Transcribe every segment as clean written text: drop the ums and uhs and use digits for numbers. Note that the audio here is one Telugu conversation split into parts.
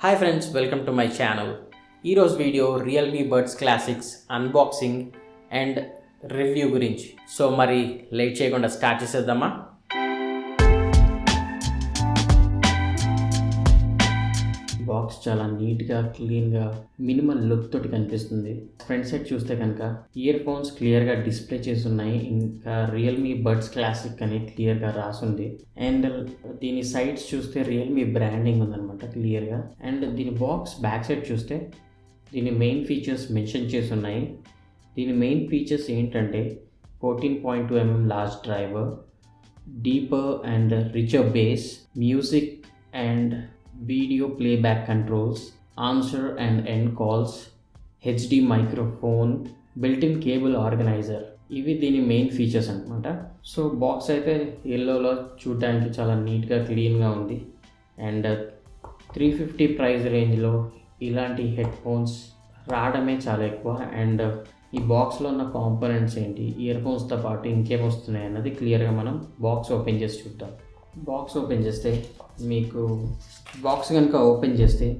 Hi friends, welcome to my channel. ఈరోజు video Realme Buds Classics unboxing and review గురించి. సో మరి లేట్ చేయకుండా స్టార్ట్ చేసేద్దామా? బాక్స్ చాలా నీట్గా క్లీన్గా మినిమల్ లుక్ తోటి కనిపిస్తుంది. ఫ్రంట్ సైడ్ చూస్తే కనుక ఇయర్ ఫోన్స్ క్లియర్గా డిస్ప్లే చేసి ఉన్నాయి. ఇంకా రియల్మీ బడ్స్ క్లాసిక్ అని క్లియర్గా రాసుంది. అండ్ దీని సైడ్స్ చూస్తే రియల్మీ బ్రాండింగ్ ఉందన్నమాట క్లియర్గా. అండ్ దీని బాక్స్ బ్యాక్ సైడ్ చూస్తే దీని మెయిన్ ఫీచర్స్ మెన్షన్ చేసి ఉన్నాయి. దీని మెయిన్ ఫీచర్స్ ఏంటంటే 14.2mm large driver, deeper and richer base, music and video playback controls, answer and end calls, HD microphone, built-in cable organizer. ఇవి దీని మెయిన్ ఫీచర్స్ అనమాట. సో బాక్స్ అయితే ఎల్లోలో చూడడానికి చాలా నీట్గా క్లీన్గా ఉంది. అండ్ 350 ప్రైస్ రేంజ్లో ఇలాంటి హెడ్ ఫోన్స్ రావడమే చాలా ఎక్కువ. అండ్ ఈ బాక్స్లో ఉన్న కాంపోనెంట్స్ ఏంటి, ఇయర్ ఫోన్స్తో పాటు ఇంకేం వస్తున్నాయి అన్నది క్లియర్గా మనం బాక్స్ ఓపెన్ చేసి చూద్దాం. బాక్స్ ఓపెన్ చేస్తే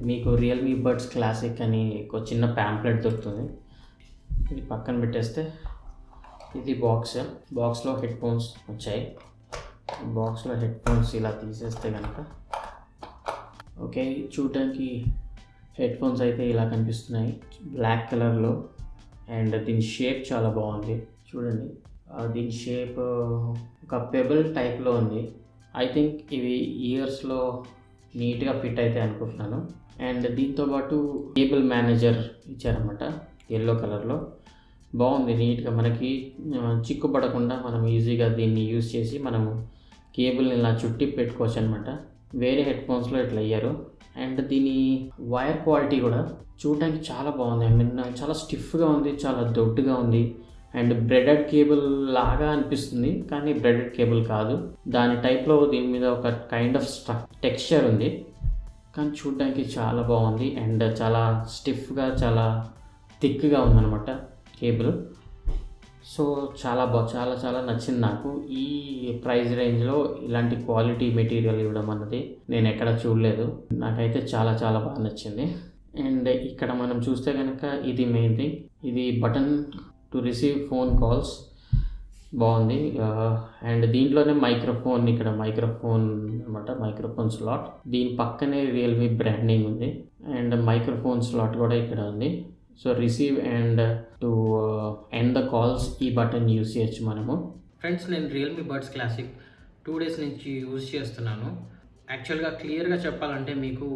మీకు రియల్మీ బడ్స్ క్లాసిక్ అని ఒక చిన్న ప్యాంప్లెట్ దొరుకుతుంది. ఇది పక్కన పెట్టేస్తే ఇది బాక్స్లో హెడ్ ఫోన్స్ వచ్చాయి. బాక్స్లో హెడ్ ఫోన్స్ ఇలా తీసేస్తే కనుక ఓకే, చూడడానికి హెడ్ ఫోన్స్ అయితే ఇలా కనిపిస్తున్నాయి బ్లాక్ కలర్లో. అండ్ దీని షేప్ చాలా బాగుంది చూడండి. దీని షేప్ ఒక పెబుల్ టైప్లో ఉంది. ఐ థింక్ ఇవి ఇయర్స్లో నీట్గా ఫిట్ అయితే అనుకుంటున్నాను. అండ్ దీంతోపాటు కేబుల్ మేనేజర్ ఇచ్చారన్నమాట ఎల్లో కలర్లో. బాగుంది నీట్గా, మనకి చిక్కుపడకుండా మనం ఈజీగా దీన్ని యూజ్ చేసి మనము కేబుల్ని ఇలా చుట్టి పెట్టుకోవచ్చు అనమాట. వేరే హెడ్ ఫోన్స్లో ఇట్లా అయ్యారు. అండ్ దీని వైర్ క్వాలిటీ కూడా చూడడానికి చాలా బాగుంది. ఐ మీన్ చాలా స్టిఫ్గా ఉంది, చాలా దొడ్డుగా ఉంది. అండ్ బ్రెడెడ్ కేబుల్ లాగా అనిపిస్తుంది, కానీ బ్రెడెడ్ కేబుల్ కాదు. దాని టైప్లో దీని మీద ఒక కైండ్ ఆఫ్ టెక్స్చర్ ఉంది, కానీ చూడడానికి చాలా బాగుంది. అండ్ చాలా స్టిఫ్గా చాలా థిక్గా ఉందన్నమాట కేబుల్. సో చాలా చాలా నచ్చింది నాకు. ఈ ప్రైస్ రేంజ్లో ఇలాంటి క్వాలిటీ మెటీరియల్ ఇవ్వడం అన్నది నేను ఎక్కడ చూడలేదు. నాకైతే చాలా బాగా నచ్చింది. అండ్ ఇక్కడ మనం చూస్తే కనుక ఇది మెయిన్ థింగ్, ఇది button to receive phone calls బాగుంది. అండ్ దీంట్లోనే మైక్రోఫోన్, ఇక్కడ మైక్రోఫోన్ అనమాట, మైక్రోఫోన్ స్లాట్. దీని పక్కనే రియల్మీ బ్రాండింగ్ ఉంది. అండ్ మైక్రోఫోన్ స్లాట్ కూడా ఇక్కడ ఉంది. So receive and to end the calls ఈ బటన్ యూజ్ చేయొచ్చు మనము. ఫ్రెండ్స్, నేను రియల్మీ బడ్స్ క్లాసిక్ 2 days నుంచి యూజ్ చేస్తున్నాను. యాక్చువల్గా క్లియర్గా చెప్పాలంటే మీకు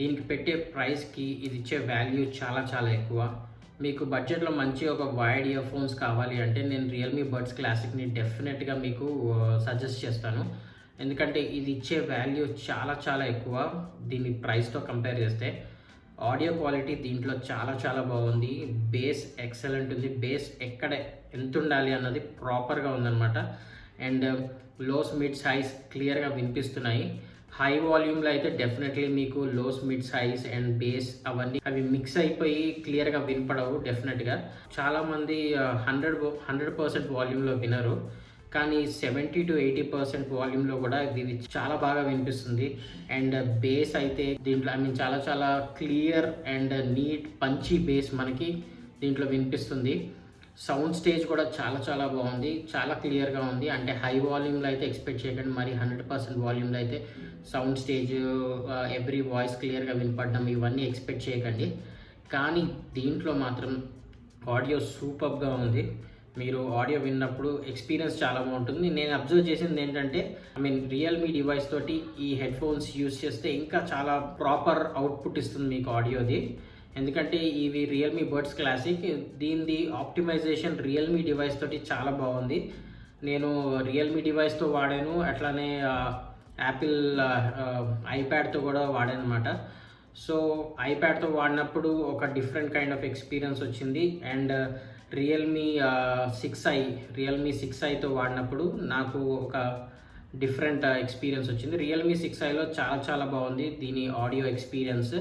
దీనికి పెట్టే ప్రైస్కి ఇది ఇచ్చే వాల్యూ చాలా ఎక్కువ. మీకు బడ్జెట్లో మంచి ఒక వైడ్ ఇయర్ ఫోన్స్ కావాలి అంటే నేను రియల్మీ బడ్స్ క్లాసిక్ని డెఫినెట్గా మీకు సజెస్ట్ చేస్తాను. ఎందుకంటే ఇది ఇచ్చే వాల్యూ చాలా ఎక్కువ దీని ప్రైస్తో కంపేర్ చేస్తే. ఆడియో క్వాలిటీ దీంట్లో చాలా బాగుంది. బేస్ ఎక్సలెంట్ ఉంది. బేస్ ఎక్కడ ఎంత ఉండాలి అన్నది ప్రాపర్గా ఉందన్నమాట. అండ్ లోస్ మిడ్స్ హైస్ క్లియర్గా వినిపిస్తున్నాయి. హై వాల్యూమ్లో అయితే డెఫినెట్లీ మీకు lows mids highs and bass అవి మిక్స్ అయిపోయి క్లియర్గా వినపడవు డెఫినెట్గా. చాలామంది 100% వాల్యూమ్లో వినరు, కానీ 70 to 80% వాల్యూమ్లో కూడా ఇది చాలా బాగా వినిపిస్తుంది. అండ్ బేస్ అయితే దీంట్లో చాలా clear and neat punchy bass మనకి దీంట్లో వినిపిస్తుంది. సౌండ్ స్టేజ్ కూడా చాలా బాగుంది, చాలా క్లియర్గా ఉంది. అంటే హై వాల్యూమ్లో అయితే ఎక్స్పెక్ట్ చేయకండి, మరి 100% వాల్యూమ్లో అయితే సౌండ్ స్టేజ్ ఎవ్రీ వాయిస్ క్లియర్గా వినపడడం ఇవన్నీ ఎక్స్పెక్ట్ చేయకండి. కానీ దీంట్లో మాత్రం ఆడియో సూపర్గా ఉంది. మీరు ఆడియో విన్నప్పుడు ఎక్స్పీరియన్స్ చాలా బాగుంటుంది. నేను అబ్జర్వ్ చేసింది ఏంటంటే రియల్మీ డివైస్ తోటి ఈ హెడ్ ఫోన్స్ యూస్ చేస్తే ఇంకా చాలా ప్రాపర్ అవుట్పుట్ ఇస్తుంది మీకు ఆడియోది. ఎందుకంటే ఇవి రియల్మీ బడ్స్ క్లాసిక్, దీనిది ఆప్టిమైజేషన్ రియల్మీ డివైస్ తోటి చాలా బాగుంది. నేను రియల్మీ డివైస్తో వాడాను, అట్లానే యాపిల్ ఐప్యాడ్తో కూడా వాడాను అనమాట. సో ఐప్యాడ్తో వాడినప్పుడు ఒక డిఫరెంట్ కైండ్ ఆఫ్ ఎక్స్పీరియన్స్ వచ్చింది. అండ్ రియల్మీ 6ఐతో వాడినప్పుడు నాకు ఒక డిఫరెంట్ ఎక్స్పీరియన్స్ వచ్చింది. రియల్మీ 6iలో చాలా బాగుంది దీని ఆడియో ఎక్స్పీరియన్స్.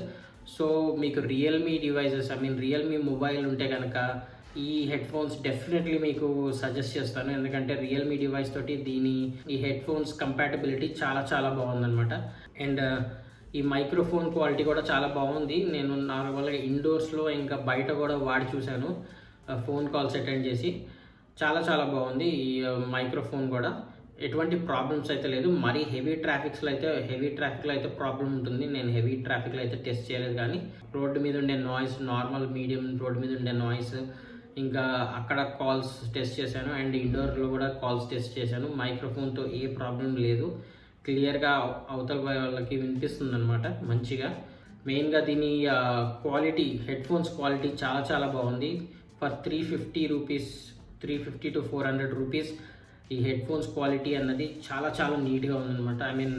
సో మీకు రియల్మీ డివైజెస్ రియల్మీ మొబైల్ ఉంటే కనుక ఈ హెడ్ ఫోన్స్ డెఫినెట్లీ మీకు సజెస్ట్ చేస్తాను. ఎందుకంటే రియల్మీ డివైస్ తోటి ఈ హెడ్ ఫోన్స్ కంపాటబిలిటీ చాలా బాగుందన్నమాట. అండ్ ఈ మైక్రోఫోన్ క్వాలిటీ కూడా చాలా బాగుంది. నేను నార్మల్గా ఇండోర్స్లో ఇంకా బయట కూడా వాడి చూశాను, ఫోన్ కాల్స్ అటెండ్ చేసి. చాలా చాలా బాగుంది ఈ మైక్రోఫోన్ కూడా. ఎటువంటి ప్రాబ్లమ్స్ అయితే లేదు. మరీ హెవీ ట్రాఫిక్లో అయితే ప్రాబ్లం ఉంటుంది. నేను హెవీ ట్రాఫిక్లో అయితే టెస్ట్ చేయలేదు, కానీ రోడ్డు మీద ఉండే నాయిస్, నార్మల్ మీడియం రోడ్డు మీద ఉండే నాయిస్, ఇంకా అక్కడ కాల్స్ టెస్ట్ చేశాను అండ్ ఇండోర్లో కూడా కాల్స్ టెస్ట్ చేశాను. మైక్రోఫోన్తో ఏ ప్రాబ్లం లేదు. క్లియర్గా అవతల వాళ్ళకి వినిపిస్తుంది అనమాట మంచిగా. మెయిన్గా దీని క్వాలిటీ, హెడ్ఫోన్స్ క్వాలిటీ చాలా చాలా బాగుంది. ఫర్ 350 రూపీస్, 350 to 400 రూపీస్ ఈ హెడ్ఫోన్స్ క్వాలిటీ అన్నది చాలా చాలా నీట్గా ఉందన్నమాట. ఐ మీన్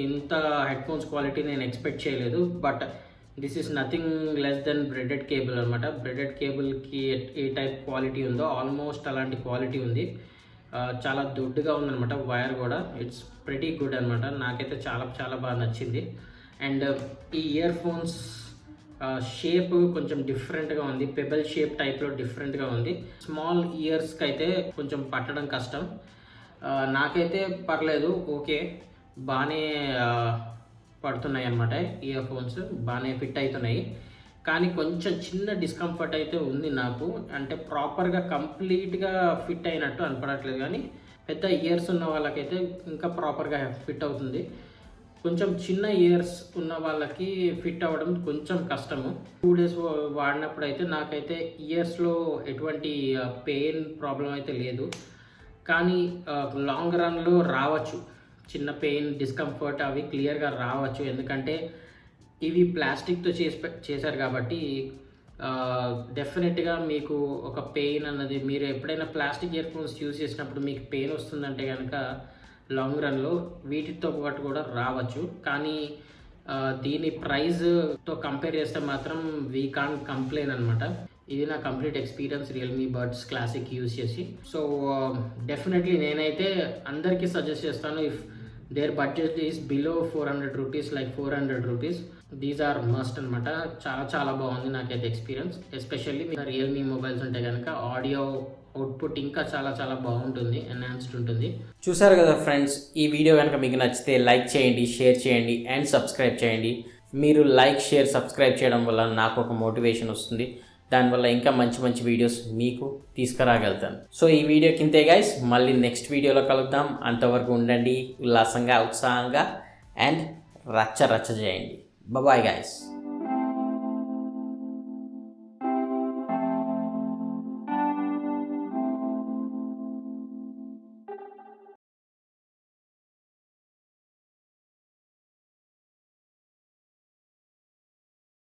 ఇంత హెడ్ఫోన్స్ క్వాలిటీ నేను ఎక్స్పెక్ట్ చేయలేదు. But this is nothing less than breaded cable అనమాట. బ్రెడెడ్ కేబుల్కి ఏ టైప్ క్వాలిటీ ఉందో ఆల్మోస్ట్ అలాంటి క్వాలిటీ ఉంది. చాలా దొడ్డుగా ఉందన్నమాట వైర్ కూడా. ఇట్స్ ప్రెటీ గుడ్ అనమాట. నాకైతే చాలా చాలా బాగా నచ్చింది. అండ్ ఈ ఇయర్ ఫోన్స్ షేప్ కొంచెం డిఫరెంట్గా ఉంది. పెబల్ షేప్ టైప్లో డిఫరెంట్గా ఉంది. స్మాల్ ఇయర్స్కి అయితే కొంచెం పట్టడం కష్టం. నాకైతే పర్లేదు, ఓకే, బాగానే పడుతున్నాయి అన్నమాట. ఇయర్ ఫోన్స్ బాగానే ఫిట్ అవుతున్నాయి. కానీ కొంచెం చిన్న డిస్కంఫర్ట్ అయితే ఉంది నాకు. అంటే ప్రాపర్గా కంప్లీట్గా ఫిట్ అయినట్టు అనిపడట్లేదు, కానీ పెద్ద ఇయర్స్ ఉన్న వాళ్ళకైతే ఇంకా ప్రాపర్గా ఫిట్ అవుతుంది. కొంచెం చిన్న ఇయర్స్ ఉన్న వాళ్ళకి ఫిట్ అవ్వడం కొంచెం కష్టము. 2 days వాడినప్పుడు అయితే నాకైతే ఇయర్స్లో ఎటువంటి పెయిన్ ప్రాబ్లం అయితే లేదు. కానీ లాంగ్ రన్లో రావచ్చు, చిన్న పెయిన్, డిస్కంఫర్ట్ అవి క్లియర్గా రావచ్చు. ఎందుకంటే ఇవి ప్లాస్టిక్తో చేశారు కాబట్టి డెఫినెట్గా మీకు ఒక పెయిన్ అన్నది, మీరు ఎప్పుడైనా ప్లాస్టిక్ ఇయర్ ఫోన్స్ యూజ్ చేసినప్పుడు మీకు పెయిన్ వస్తుందంటే కనుక లాంగ్ రన్లో వీటితో పాటు కూడా రావచ్చు. కానీ దీని ప్రైస్తో కంపేర్ చేస్తే మాత్రం వీ కాన్ కంప్లైన్ అనమాట. ఇది నా complete experience Realme buds classic use చేసి. సో డెఫినెట్లీ నేనైతే అందరికీ సజెస్ట్ చేస్తాను, if their budget is below 400 rupees, like 400 rupees, these are must అనమాట. చాలా చాలా బాగుంది నాకైతే ఎక్స్పీరియన్స్. ఎస్పెషల్లీ మీ రియల్మీ మొబైల్స్ ఉంటే కనుక ఆడియో అవుట్పుట్ ఇంకా చాలా చాలా బాగుంటుంది, ఎన్హాన్స్డ్ ఉంటుంది. చూసారు కదా ఫ్రెండ్స్, ఈ వీడియో కనుక మీకు నచ్చితే లైక్ చేయండి, షేర్ చేయండి అండ్ సబ్స్క్రైబ్ చేయండి. మీరు లైక్, షేర్, సబ్స్క్రైబ్ చేయడం వల్ల నాకు ఒక మోటివేషన్ వస్తుంది. దానివల్ల ఇంకా మంచి మంచి వీడియోస్ మీకు తీసుకురాగలుగుతాను. సో ఈ వీడియో కింతే గైస్, మళ్ళీ నెక్స్ట్ వీడియోలో కలుద్దాం. అంతవరకు ఉండండి ఉల్లాసంగా, ఉత్సాహంగా అండ్ రచ్చ చేయండి. Bye guys.